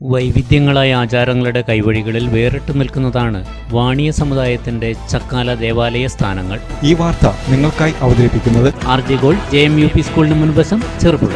വൈവിധ്യങ്ങളായ ആചാരങ്ങളുടെ കൈവഴികളിൽ വേറിട്ട് നിൽക്കുന്നതാണ് വാണിയ സമുദായത്തിന്റെ ചക്കാല ദേവാലയ സ്ഥാനങ്ങൾ. ഈ വാർത്ത നിങ്ങൾക്കായി അവതരിപ്പിക്കുന്നത് RJ Gold JMUP സ്കൂളിന് മുൻവശം, ചെറുപുഴ.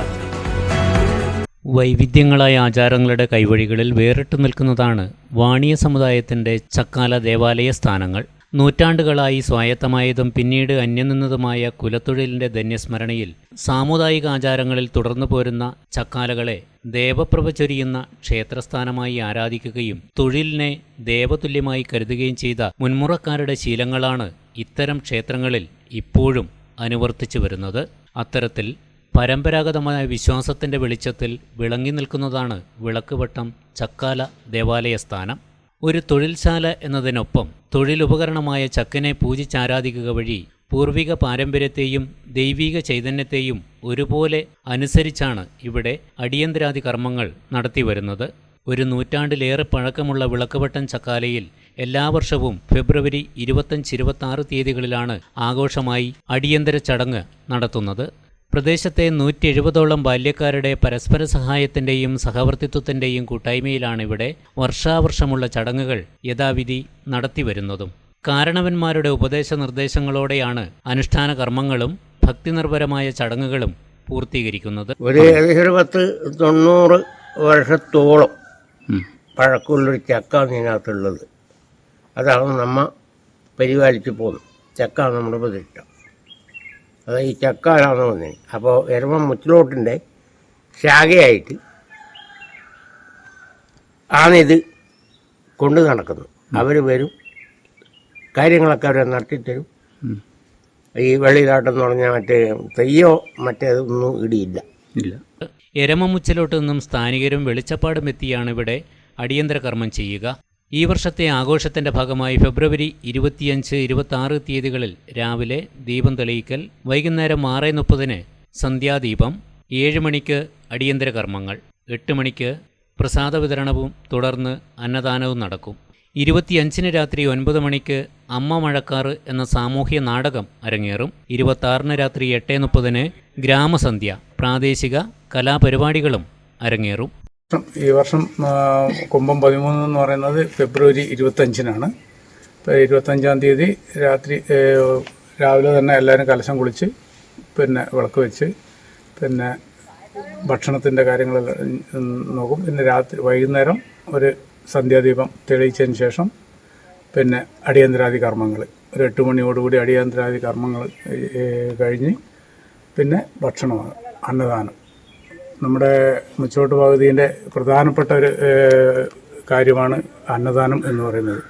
വൈവിധ്യങ്ങളായ ആചാരങ്ങളുടെ കൈവഴികളിൽ വേറിട്ട് നിൽക്കുന്നതാണ് വാണിയ സമുദായത്തിന്റെ ചക്കാല ദേവാലയ സ്ഥാനങ്ങൾ. നൂറ്റാണ്ടുകളായി സ്വായത്തമായതും പിന്നീട് അന്യം നിന്നതുമായ കുലത്തൊഴിലിന്റെ ധന്യസ്മരണയിൽ സാമുദായിക ആചാരങ്ങളിൽ തുടർന്നു പോരുന്ന ചക്കാലകളെ ദേവപ്രഭ ചൊരിയുന്ന ക്ഷേത്രസ്ഥാനമായി ആരാധിക്കുകയും തൊഴിലിനെ ദേവതുല്യമായി കരുതുകയും ചെയ്ത മുൻമുറക്കാരുടെ ശീലങ്ങളാണ് ഇത്തരം ക്ഷേത്രങ്ങളിൽ ഇപ്പോഴും അനുവർത്തിച്ചു വരുന്നത്. അത്തരത്തിൽ പരമ്പരാഗതമായ വിശ്വാസത്തിന്റെ വെളിച്ചത്തിൽ വിളങ്ങി നിൽക്കുന്നതാണ് വിളക്കുവട്ടം ചക്കാല ദേവാലയ സ്ഥാനം. ഒരു തൊഴിൽശാല എന്നതിനൊപ്പം തൊഴിലുപകരണമായ ചക്കനെ പൂജിച്ചാരാധിക്കുക വഴി പൂർവിക പാരമ്പര്യത്തെയും ദൈവിക ചൈതന്യത്തെയും ഒരുപോലെ അനുസരിച്ചാണ് ഇവിടെ അടിയന്തരാദി കർമ്മങ്ങൾ നടത്തിവരുന്നത്. ഒരു നൂറ്റാണ്ടിലേറെ പഴക്കമുള്ള വിളക്കുവട്ടം ചക്കാലയിൽ എല്ലാ വർഷവും ഫെബ്രുവരി 25-26 തീയതികളിലാണ് ആഘോഷമായി അടിയന്തര ചടങ്ങ് നടത്തുന്നത്. പ്രദേശത്തെ 170ഓളം ബാല്യക്കാരുടെ പരസ്പര സഹായത്തിൻ്റെയും സഹവർത്തിത്വത്തിൻ്റെയും കൂട്ടായ്മയിലാണ് ഇവിടെ വർഷാവർഷമുള്ള ചടങ്ങുകൾ യഥാവിധി നടത്തിവരുന്നതും. കാരണവന്മാരുടെ ഉപദേശ നിർദ്ദേശങ്ങളോടെയാണ് അനുഷ്ഠാന കർമ്മങ്ങളും ഭക്തിനിർഭരമായ ചടങ്ങുകളും പൂർത്തീകരിക്കുന്നത്. ഒരു 90 വർഷത്തോളം പഴക്കമുള്ളൊരു ചക്ക ഇതിനകത്തുള്ളത്. അതാണ് നമ്മ പരിപാലിച്ചു പോകുന്നത്. ചക്ക നമ്മുടെ പ്രതിഷ്ഠ. അത് ഈ ചക്കാലാണ് വന്നത്. അപ്പോൾ എരമം മുച്ചിലോട്ടിൻ്റെ ശാഖയായിട്ട് ആണിത് കൊണ്ട് നടക്കുന്നു. അവർ വരും, കാര്യങ്ങളൊക്കെ അവരെ നടത്തിത്തരും. ഈ വെള്ളിലാട്ടെന്ന് പറഞ്ഞാൽ മറ്റേ തെയ്യോ മറ്റേതൊന്നും ഇടിയില്ല. എരമമുച്ചിലോട്ട് നിന്നും സ്ഥാനികരും വെളിച്ചപ്പാടും എത്തിയാണ് ഇവിടെ അടിയന്തര കർമ്മം ചെയ്യുക. ഈ വർഷത്തെ ആഘോഷത്തിന്റെ ഭാഗമായി ഫെബ്രുവരി 25-26 തീയതികളിൽ രാവിലെ ദീപം തെളിയിക്കൽ, വൈകുന്നേരം 6:30 സന്ധ്യാദീപം, 7 മണിക്ക് അടിയന്തര കർമ്മങ്ങൾ, 8 മണിക്ക് പ്രസാദ വിതരണവും തുടർന്ന് അന്നദാനവും നടക്കും. 25 രാത്രി 9 മണിക്ക് അമ്മ മഴക്കാറ് എന്ന സാമൂഹ്യ നാടകം അരങ്ങേറും. 26 രാത്രി 8:30 ഗ്രാമസന്ധ്യ, പ്രാദേശിക കലാപരിപാടികളും അരങ്ങേറും. ഈ വർഷം കുംഭം 13 എന്ന് പറയുന്നത് ഫെബ്രുവരി 25-നാണ്. 25-ാം തീയതി രാവിലെ തന്നെ എല്ലാവരും കലശം കുളിച്ച് വിളക്ക് വെച്ച് ഭക്ഷണത്തിൻ്റെ കാര്യങ്ങളെല്ലാം നോക്കും. വൈകുന്നേരം ഒരു സന്ധ്യാദീപം തെളിയിച്ചതിന് ശേഷം അടിയന്തരാദി കർമ്മങ്ങൾ ഒരു 8 മണിയോടുകൂടി അടിയന്തരാദി കർമ്മങ്ങൾ കഴിഞ്ഞ് ഭക്ഷണമാണ് അന്നദാനം. നമ്മുടെ മുച്ചോട്ട് പകുതിൻ്റെ പ്രധാനപ്പെട്ട ഒരു കാര്യമാണ് അന്നദാനം എന്ന് പറയുന്നത്.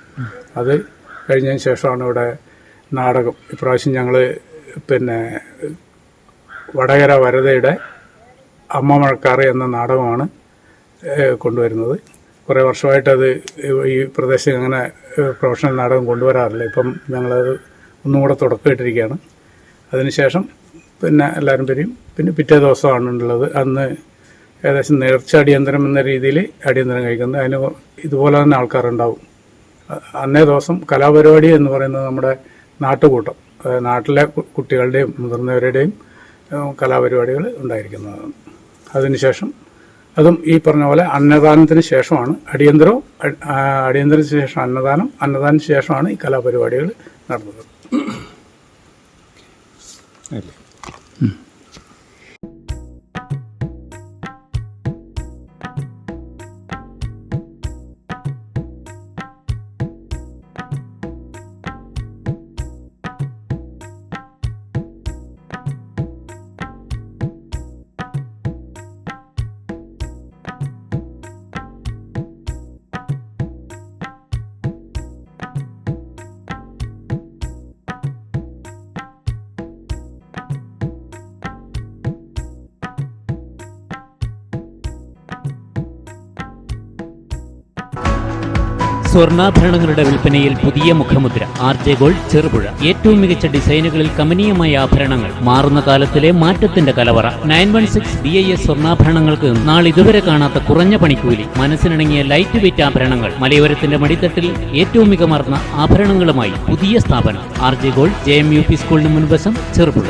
അത് കഴിഞ്ഞതിന് ശേഷമാണ് ഇവിടെ നാടകം. ഇപ്രാവശ്യം ഞങ്ങൾ വടകര വരദയുടെ അമ്മ മഴക്കാറ് എന്ന നാടകമാണ് കൊണ്ടുവരുന്നത്. കുറേ വർഷമായിട്ടത് ഈ പ്രദേശത്ത് അങ്ങനെ പ്രൊഫഷണൽ നാടകം കൊണ്ടുവരാറില്ല. ഇപ്പം ഞങ്ങളത് ഒന്നും കൂടെ തുടക്കമിട്ടിരിക്കുകയാണ്. അതിനുശേഷം എല്ലാവരും വരും. പിറ്റേ ദിവസമാണുള്ളത്. അന്ന് ഏകദേശം നേർച്ച അടിയന്തരം എന്ന രീതിയിൽ അടിയന്തരം കഴിക്കുന്നത്. അതിന് ഇതുപോലെ തന്നെ ആൾക്കാരുണ്ടാവും. അന്നേ ദിവസം കലാപരിപാടി എന്ന് പറയുന്നത് നമ്മുടെ നാട്ടുകൂട്ടം, നാട്ടിലെ കുട്ടികളുടെയും മുതിർന്നവരുടെയും കലാപരിപാടികൾ ഉണ്ടായിരിക്കുന്നതാണ്. അതിനുശേഷം അതും ഈ പറഞ്ഞ പോലെ അന്നദാനത്തിന് ശേഷമാണ് അടിയന്തരത്തിന് ശേഷം അന്നദാനത്തിന് ശേഷമാണ് ഈ കലാപരിപാടികൾ നടന്നത്. സ്വർണ്ണാഭരണങ്ങളുടെ വിൽപ്പനയിൽ പുതിയ മുഖമുദ്ര. RJ Gold, Cherupuzha. ഏറ്റവും മികച്ച ഡിസൈനുകളിൽ കമനീയമായ ആഭരണങ്ങൾ, മാറുന്ന കാലത്തിലെ മാറ്റത്തിന്റെ കലവറ. 916 BIS സ്വർണ്ണാഭരണങ്ങൾക്ക് നാളിതുവരെ കാണാത്ത കുറഞ്ഞ പണിക്കൂലി, മനസ്സിനിണങ്ങിയ ലൈറ്റ് വെയ്റ്റ് ആഭരണങ്ങൾ, മലയോരത്തിന്റെ മടിത്തട്ടിൽ ഏറ്റവും മികമാർന്ന ആഭരണങ്ങളുമായി പുതിയ സ്ഥാപനം RJ Gold JMUP സ്കൂളിന് മുൻവശം, ചെറുപുഴ.